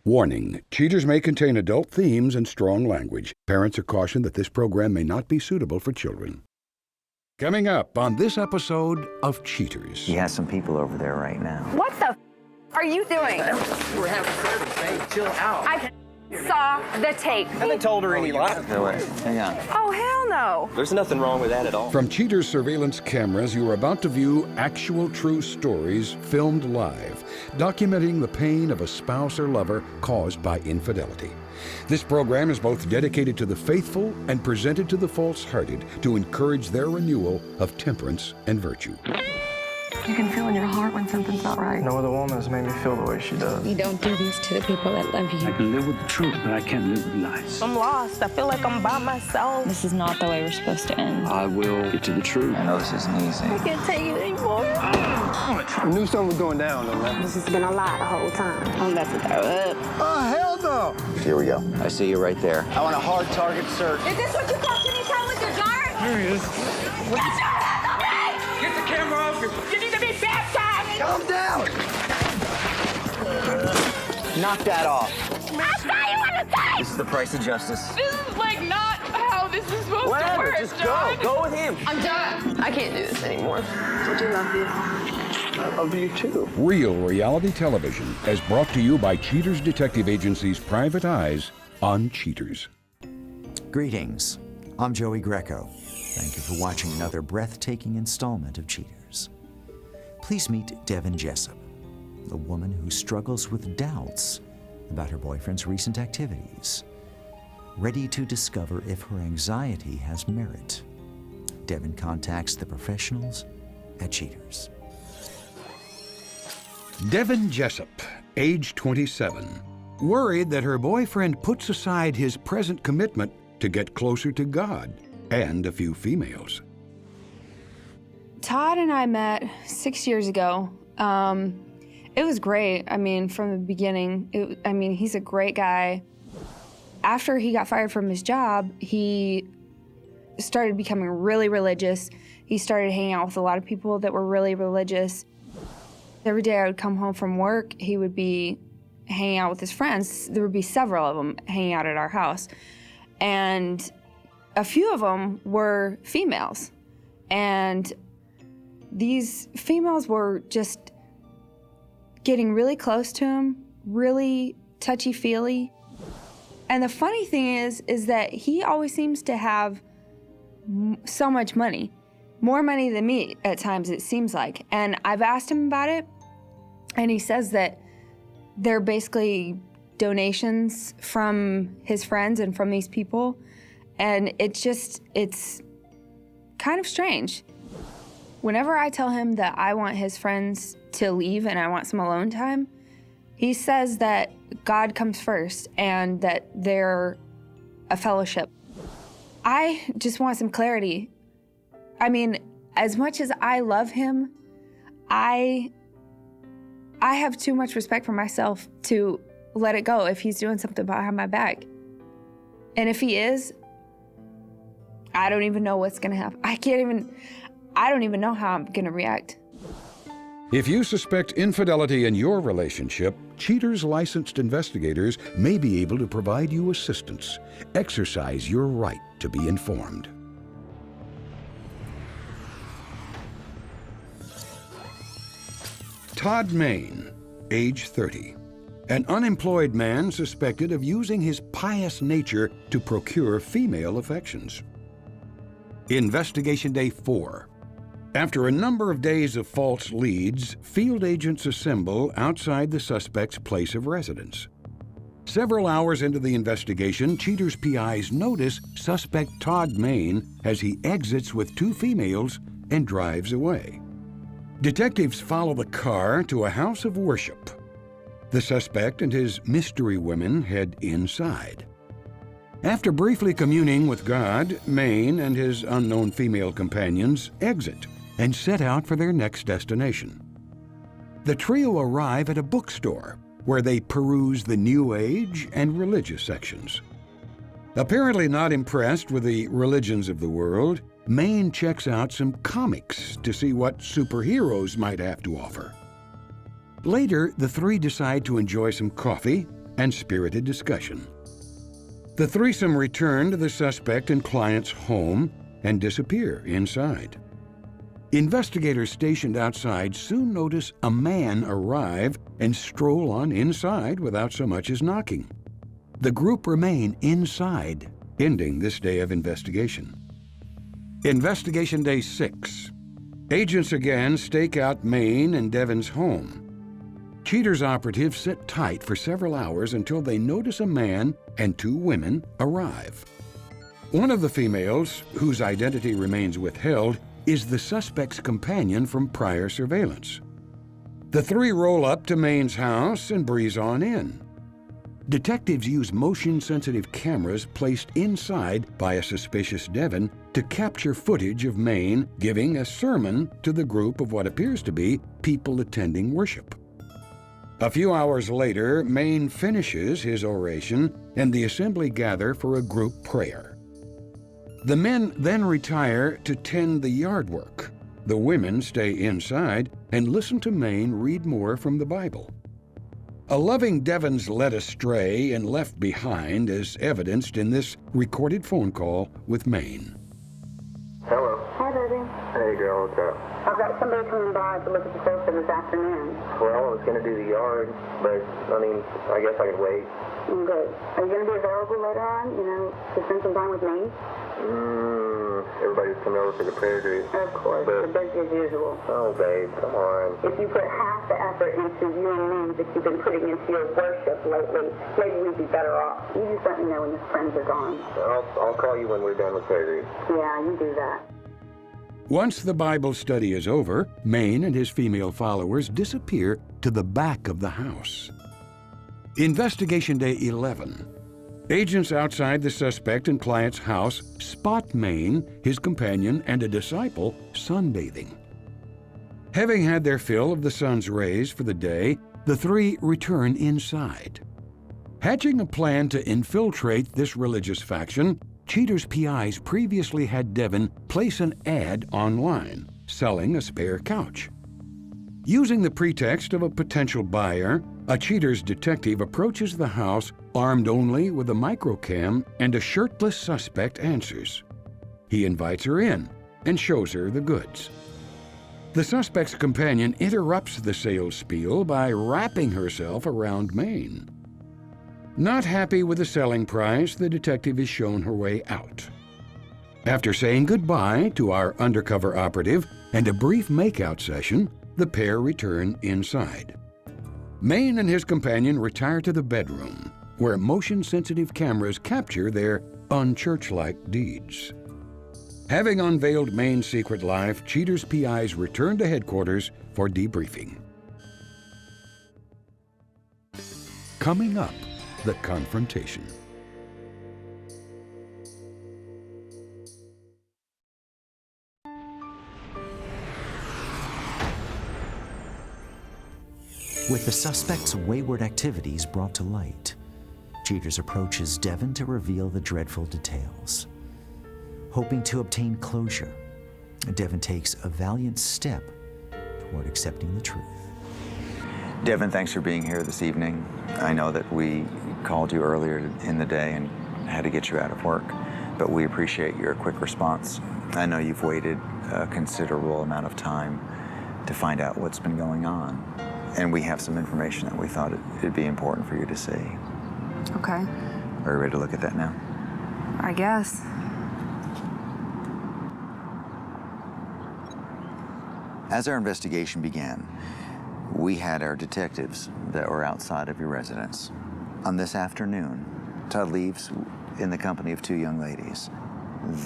Warning, cheaters may contain adult themes and strong language. Parents are cautioned that this program may not be suitable for children. Coming up on this episode of Cheaters. He has some people over there right now. What the are you doing? We're having service, babe. Chill out. I saw the tape. I haven't told her any lies. No way. Hang on. Oh, hell no. There's nothing wrong with that at all. From Cheaters surveillance cameras, you are about to view actual true stories filmed live, documenting the pain of a spouse or lover caused by infidelity. This program is both dedicated to the faithful and presented to the false-hearted to encourage their renewal of temperance and virtue. You can feel in your heart when something's not right. No other woman has made me feel the way she does. You don't do this to the people that love you. I can live with the truth, but I can't live with lies. I'm lost. I feel like I'm by myself. This is not the way we're supposed to end. I will get to the truth. I know this isn't easy. I can't take it anymore. I knew something was going down, though, man. This has been a lie the whole time. I'm about to throw up. Oh, hell no! Here we go. I see you right there. I want a hard target search. Is this what you call kitty time with your jar? There he is. Get your hands on me! Get the camera off your... You need to be baptized! Calm down. Knock that off. I saw you on the tape! This is the price of justice. This is like not how this is supposed to Whatever, work, just John. go with him. I'm done. I can't do this anymore. I do love you. I love you, too. Real reality television is brought to you by Cheaters Detective Agency's Private Eyes on Cheaters. Greetings. I'm Joey Greco. Thank you for watching another breathtaking installment of Cheaters. Please meet Devon Jessup, a woman who struggles with doubts about her boyfriend's recent activities, ready to discover if her anxiety has merit. Devon contacts the professionals at Cheaters. Devon Jessup, age 27, worried that her boyfriend puts aside his present commitment to get closer to God and a few females. Todd and I met 6 years ago. It was great. I mean, from the beginning, he's a great guy. After he got fired from his job, he started becoming really religious. He started hanging out with a lot of people that were really religious. Every day I would come home from work, he would be hanging out with his friends. There would be several of them hanging out at our house. And a few of them were females. And these females were just getting really close to him, really touchy-feely. And the funny thing is that he always seems to have so much money, more money than me at times, it seems like. And I've asked him about it, and he says that they're basically donations from his friends and from these people. And it's kind of strange. Whenever I tell him that I want his friends to leave and I want some alone time, he says that God comes first and that they're a fellowship. I just want some clarity. I mean, as much as I love him, I have too much respect for myself to let it go if he's doing something behind my back. And if he is, I don't even know what's gonna happen. I don't even know how I'm gonna react. If you suspect infidelity in your relationship, Cheaters licensed investigators may be able to provide you assistance. Exercise your right to be informed. Todd Main, age 30. An unemployed man suspected of using his pious nature to procure female affections. Investigation Day 4. After a number of days of false leads, field agents assemble outside the suspect's place of residence. Several hours into the investigation, Cheaters PIs notice suspect Todd Main as he exits with two females and drives away. Detectives follow the car to a house of worship. The suspect and his mystery women head inside. After briefly communing with God, Main and his unknown female companions exit and set out for their next destination. The trio arrive at a bookstore where they peruse the New Age and religious sections. Apparently not impressed with the religions of the world, Main checks out some comics to see what superheroes might have to offer. Later, the three decide to enjoy some coffee and spirited discussion. The threesome return to the suspect and client's home and disappear inside. Investigators stationed outside soon notice a man arrive and stroll on inside without so much as knocking. The group remain inside, ending this day of investigation. Investigation Day 6. Agents again stake out Maine and Devon's home. Cheaters operatives sit tight for several hours until they notice a man and 2 women arrive. One of the females, whose identity remains withheld, is the suspect's companion from prior surveillance. The 3 roll up to Maine's house and breeze on in. Detectives use motion-sensitive cameras placed inside by a suspicious Devon to capture footage of Maine giving a sermon to the group of what appears to be people attending worship. A few hours later, Maine finishes his oration and the assembly gather for a group prayer. The men then retire to tend the yard work. The women stay inside and listen to Maine read more from the Bible. A loving Devon's led astray and left behind as evidenced in this recorded phone call with Maine. Hello. Hi, baby. Hey, girl, what's up? I've got somebody coming by to look at the sofa this afternoon. Well, I was going to do the yard, but, I guess I could wait. Good. Are you going to be available later on, to spend some time with me? Everybody's coming over for the prayer group. Of course. You're busy as usual. Oh, babe, come on. If you put half the effort into you and me that you've been putting into your worship lately, maybe we'd be better off. You just let me know when your friends are gone. I'll call you when we're done with prayer group. Yeah, you do that. Once the Bible study is over, Maine and his female followers disappear to the back of the house. Investigation Day 11. Agents outside the suspect and client's house spot Maine, his companion, and a disciple sunbathing. Having had their fill of the sun's rays for the day, the 3 return inside. Hatching a plan to infiltrate this religious faction, Cheater's PIs previously had Devon place an ad online, selling a spare couch. Using the pretext of a potential buyer, a Cheater's detective approaches the house armed only with a microcam, and a shirtless suspect answers. He invites her in and shows her the goods. The suspect's companion interrupts the sales spiel by wrapping herself around Maine. Not happy with the selling price, the detective is shown her way out. After saying goodbye to our undercover operative and a brief makeout session, the pair return inside. Maine and his companion retire to the bedroom, where motion-sensitive cameras capture their unchurch-like deeds. Having unveiled Maine's secret life, Cheater's PIs return to headquarters for debriefing. Coming up, the confrontation. With the suspect's wayward activities brought to light, Cheaters approaches Devon to reveal the dreadful details. Hoping to obtain closure, Devon takes a valiant step toward accepting the truth. Devon, thanks for being here this evening. I know that we called you earlier in the day and had to get you out of work, but we appreciate your quick response. I know you've waited a considerable amount of time to find out what's been going on, and we have some information that we thought it'd be important for you to see. Okay. Are you ready to look at that now? I guess. As our investigation began, we had our detectives that were outside of your residence. On this afternoon, Todd leaves in the company of 2 young ladies.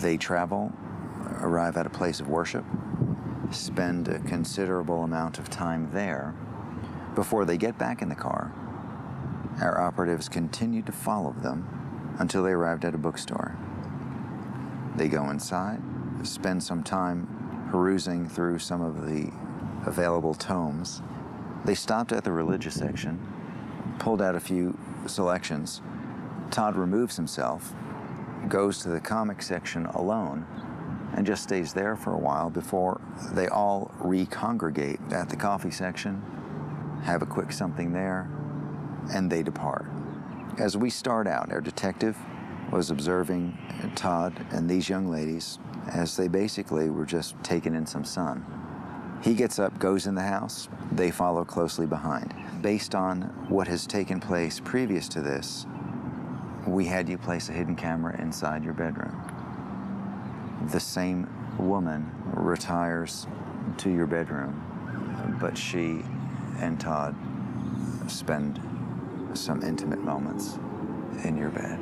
They travel, arrive at a place of worship, spend a considerable amount of time there. Before they get back in the car, our operatives continued to follow them until they arrived at a bookstore. They go inside, spend some time perusing through some of the available tomes. They stopped at the religious section, pulled out a few selections. Todd removes himself, goes to the comic section alone, and just stays there for a while before they all recongregate at the coffee section, have a quick something there, and they depart. As we start out, our detective was observing Todd and these young ladies as they basically were just taking in some sun. He gets up, goes in the house, they follow closely behind. Based on what has taken place previous to this, we had you place a hidden camera inside your bedroom. The same woman retires to your bedroom, but she and Todd spend some intimate moments in your bed.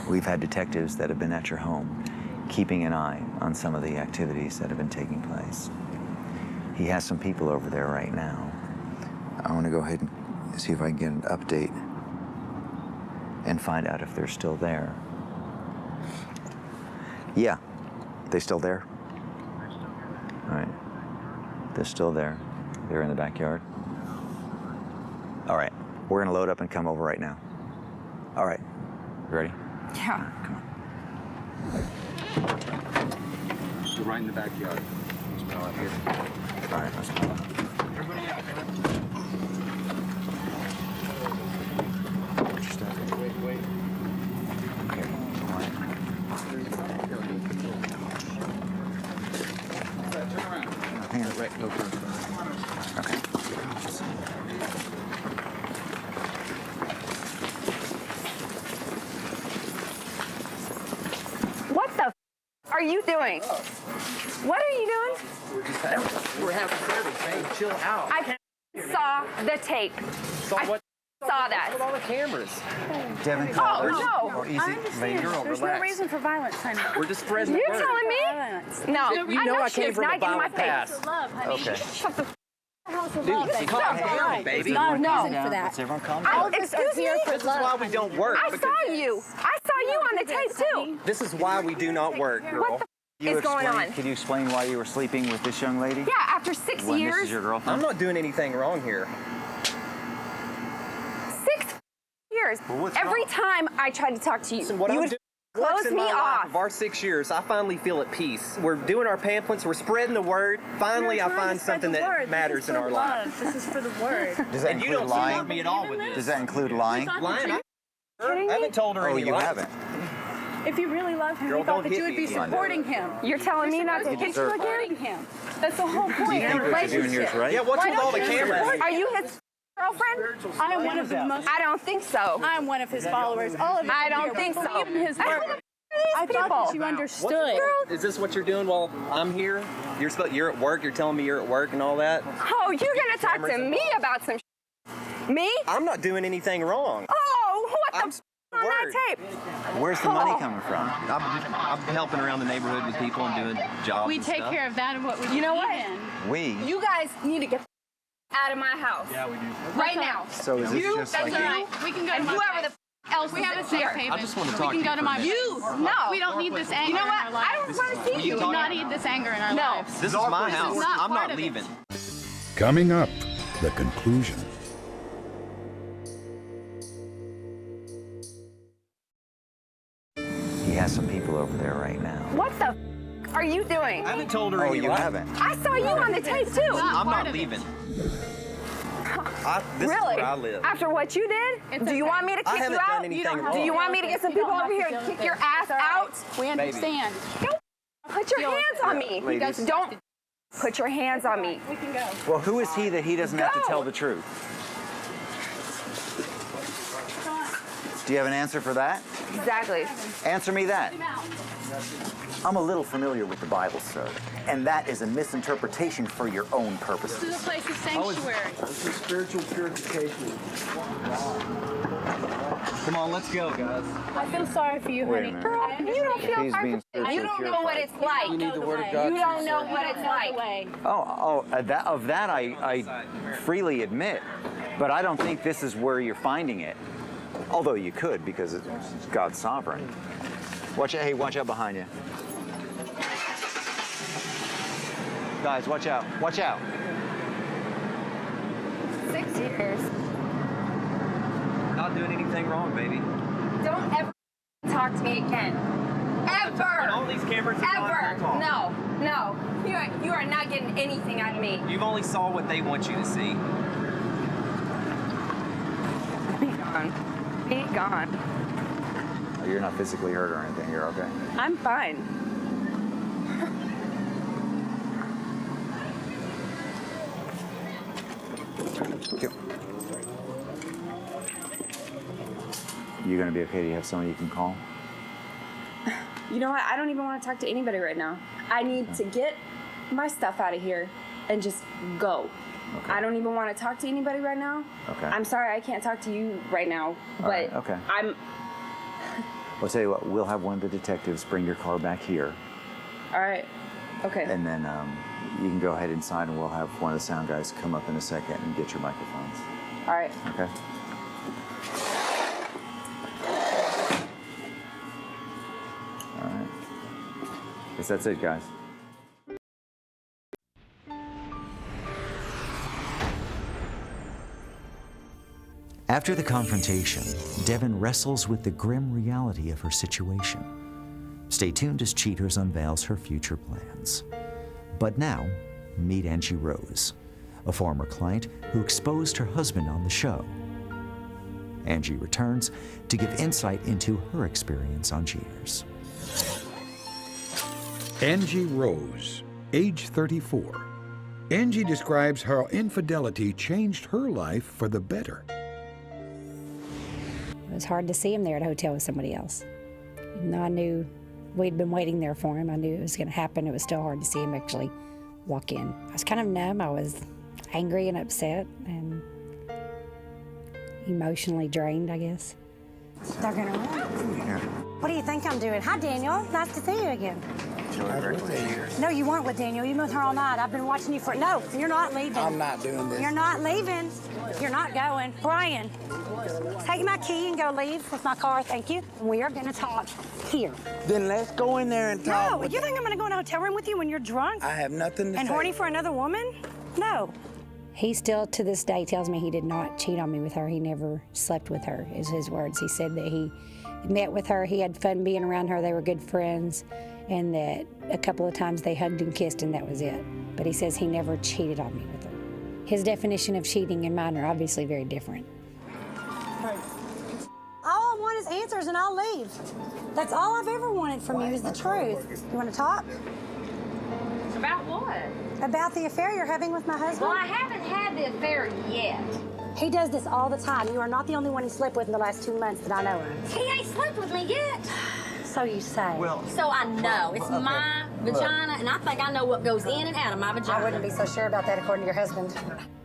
We've had detectives that have been at your home, keeping an eye on some of the activities that have been taking place. He has some people over there right now. I want to go ahead and see if I can get an update and find out if they're still there. Yeah, they still there? All right, they're still there. They're in the backyard. All right, we're gonna load up and come over right now. All right, you ready? Yeah. Come on. We're right in the backyard. Let's go out here. All right, let's go. Everybody out. Get your stuff. Wait. Okay, quiet. Turn around. Hang on. Right, go first. Okay. What the are you doing? What are you doing? We're having service, babe. Chill out. I saw the tape. Saw what? Saw that. With all the cameras. Devon, Oh, callers. no. Or easy. I understand. Girl, There's relax. no reason for violence, honey. We're just spreading You're the word. telling me? Violence. No. You know I came from a violent face. past. Love, honey. Okay. Shut the House of Dude, love. calm down, baby. Not a No. reason for that. Let's everyone calm I- down. excuse me? For This is why we don't work. I because saw you. I saw you on the tape too. This is why we do not work, girl. What the is going on? Can you explain why you were sleeping with this young lady? Yeah, after 6 When years. this is your girlfriend? I'm not doing anything wrong here. 6 years. Well, what's Every wrong? time I tried to talk to you, Listen, what you I'm would doing close works in me my life. off. Of our 6 years, I finally feel at peace. We're doing our pamphlets, we're spreading the word. Finally, I find something that matters in our life. This is for the word. Does that And you include don't lying? support me at all with this. Does that include lying? Lying? I haven't told her Oh, any you lies. haven't. If you really love him, Girl, you thought don't that you hit would be me. supporting him. You're telling me not to You hit you deserve it. again? Supporting him. That's the whole point Do you in a think what you're doing here is relationship. right? Yeah, what's Why with all the don't you cameras? support- Are you his girlfriend? I am one of the most. I don't think so. I am one of his followers. All of you I are don't here. think We so. believe in his I word. don't I thought that you understood. Is this what you're doing while I'm here? You're at work, you're telling me you're at work and all that? Oh, you're gonna talk to me about some me? I'm not doing anything wrong. Oh, what I'm the on that word. tape? Where's the money coming from? I'm helping around the neighborhood with people and doing jobs We and take stuff. care of that and what we You know need what? in. We? You guys need to get out of my house. Yeah, we do. Right now. So is this You, just that's like... all All right. right, we can go And to my whoever place. the else We have a is safe here. haven. I just wanna We talk can to go you to for a my minute. place. No. We don't need this anger You know in what? our I lives. don't want to see We you. do not need this anger in our No. lives. This is my house. not I'm part not of it. leaving. Coming up, the conclusion. He has some people over there right now. What the are you doing? I haven't told her Oh, any you lies. haven't? I saw you on the tape too. I'm part not of it. leaving. This Really? is where I live. After what you did? It's Do you okay. want me to I kick haven't you done out? anything don't have wrong. Do you want me to get some You don't people have over to here deal and with kick your it. ass It's all right. out? We understand. Put your Deal with hands it. on me. Ladies. Don't put your hands on me. We can go. Well, who is he that he doesn't have to Go. tell the truth? Do you have an answer for that? Exactly. Answer me that. I'm a little familiar with the Bible, sir, and that is a misinterpretation for your own This purposes. is a place of sanctuary. This is spiritual purification. Come on, let's go, guys. I feel sorry for you, Wait a honey. minute. Girl, I you don't understand. feel He's sorry being for you. You spiritually don't know what purified. it's like. You need the word of God. You don't know You what don't it's know the like. way. Of that I freely admit, but I don't think this is where you're finding it. Although you could, because it's God's sovereign. Watch out! Hey, watch out behind you, guys. Watch out! Watch out! 6 years. Not doing anything wrong, baby. Don't ever talk to me again. And all Ever. these cameras are Ever. on. No. No, you are not getting anything out of me. You've only saw what they want you to see. Be gone. Be gone. Oh, you're not physically hurt or anything. You're okay. I'm fine. You gonna be okay? Do you have someone you can call? You know what? I don't even want to talk to anybody right now. I need to get my stuff out of here and just go. Okay. I don't even want to talk to anybody right now. Okay. I'm sorry I can't talk to you right now, but right, okay. I'm... I'll tell you what, we'll have one of the detectives bring your car back here. All right. Okay. And then you can go ahead inside and we'll have one of the sound guys come up in a second and get your microphones. All right. Okay? All right. Guess that's it, guys. After the confrontation, Devon wrestles with the grim reality of her situation. Stay tuned as Cheaters unveils her future plans. But now, meet Angie Rose, a former client who exposed her husband on the show. Angie returns to give insight into her experience on Cheaters. Angie Rose, age 34. Angie describes how infidelity changed her life for the better. It was hard to see him there at a hotel with somebody else. Even though I knew we'd been waiting there for him, I knew it was going to happen. It was still hard to see him actually walk in. I was kind of numb. I was angry and upset and emotionally drained, I guess. They're going to run. What do you think I'm doing? Hi, Daniel. Nice to see you again. No, you weren't with Daniel. You've been with her all night. I've been watching you for... No, you're not leaving. I'm not doing this. You're not leaving. You're not going. Brian, take my key and go leave with my car. Thank you. We are going to talk here. Then let's go in there and talk. No, you think I'm going to go in a hotel room with you when you're drunk? I have nothing to say. And horny for another woman? No. He still, to this day, tells me he did not cheat on me with her. He never slept with her, is his words. He said that he met with her, he had fun being around her, they were good friends, and that a couple of times they hugged and kissed, and that was it. But he says he never cheated on me with her. His definition of cheating and mine are obviously very different. All I want is answers, and I'll leave. That's all I've ever wanted from you is the truth. You want to talk? About what? About the affair you're having with my husband? Well, I haven't had the affair yet. He does this all the time. You are not the only one he slept with in the last 2 months that I know of. He ain't slept with me yet. So you say. Well, so I know. It's my vagina, and I think I know what goes in and out of my vagina. I wouldn't be so sure about that according to your husband.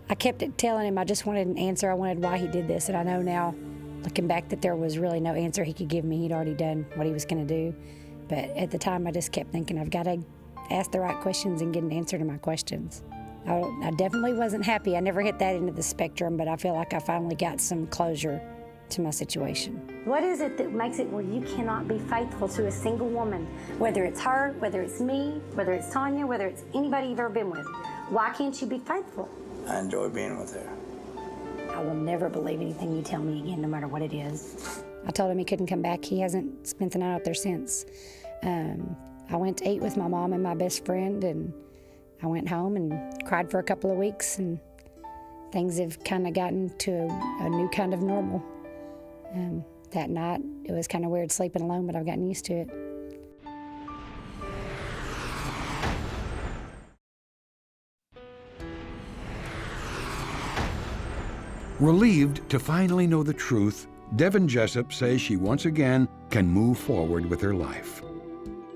I kept telling him I just wanted an answer. I wanted why he did this, and I know now, looking back, that there was really no answer he could give me. He'd already done what he was going to do. But at the time, I just kept thinking, I've got to ask the right questions and get an answer to my questions. I definitely wasn't happy. I never hit that end of the spectrum, but I feel like I finally got some closure to my situation. What is it that makes it where you cannot be faithful to a single woman? Whether it's her, whether it's me, whether it's Tanya, whether it's anybody you've ever been with. Why can't you be faithful? I enjoy being with her. I will never believe anything you tell me again, no matter what it is. I told him he couldn't come back. He hasn't spent the night out there since. I went to eat with my mom and my best friend, and I went home and cried for a couple of weeks, and things have kind of gotten to a new kind of normal. That night, it was kind of weird sleeping alone, but I've gotten used to it. Relieved to finally know the truth, Devon Jessup says she once again can move forward with her life.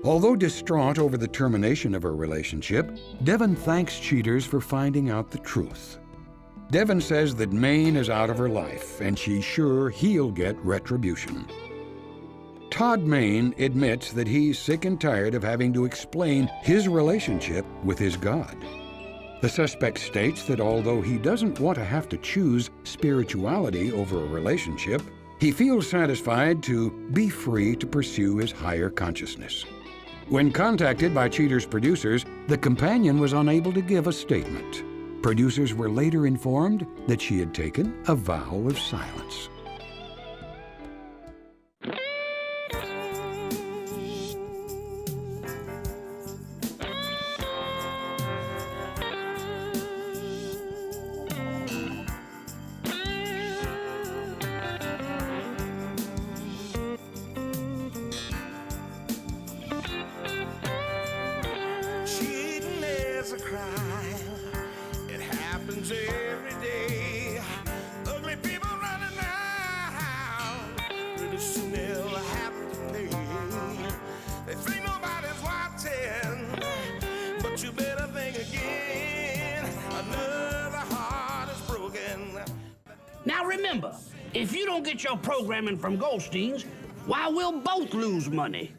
Although distraught over the termination of her relationship, Devon thanks Cheaters for finding out the truth. Devon says that Maine is out of her life, and she's sure he'll get retribution. Todd Maine admits that he's sick and tired of having to explain his relationship with his God. The suspect states that although he doesn't want to have to choose spirituality over a relationship, he feels satisfied to be free to pursue his higher consciousness. When contacted by Cheaters' producers, the companion was unable to give a statement. Producers were later informed that she had taken a vow of silence. still have to pay. They think nobody's watching, but you better think again. Another heart is broken. Now remember, if you don't get your programming from Goldstein's, why, we'll both lose money.